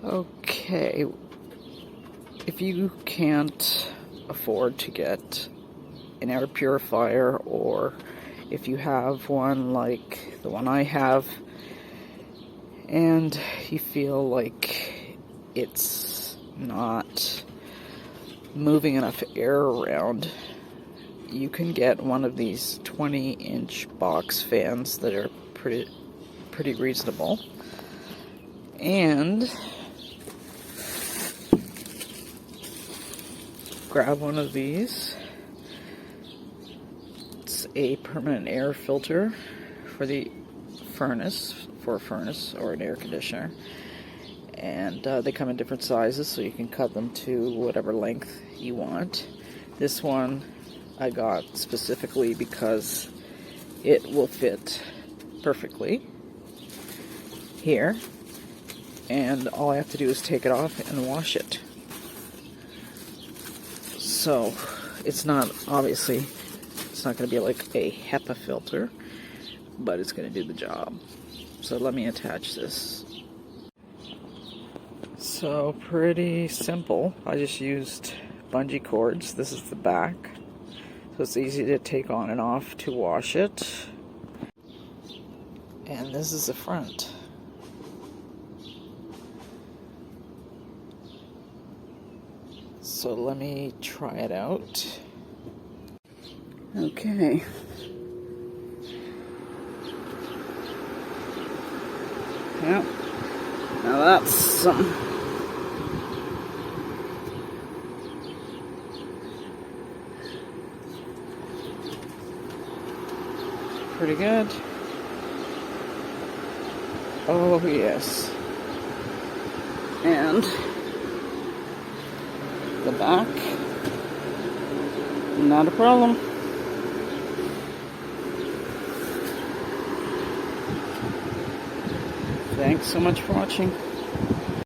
Okay, if you can't afford to get an air purifier, or if you have one like the one I have and you feel like it's not moving enough air around, you can get one of these 20-inch box fans that are pretty reasonable. And grab one of these. It's a permanent air filter for the furnace, for a furnace or an air conditioner. And they come in different sizes, so you can cut them to whatever length you want. This one I got specifically because it will fit perfectly here, and all I have to do is take it off and wash it. So it's not, obviously, it's not going to be like a HEPA filter, but it's going to do the job. So let me attach this. So pretty simple. I just used bungee cords. This is the back, so it's easy to take on and off to wash it. And this is the front. So let me try it out. Okay. Yep. Now that's something. Pretty good. Oh yes. And the back, not a problem. Thanks so much for watching.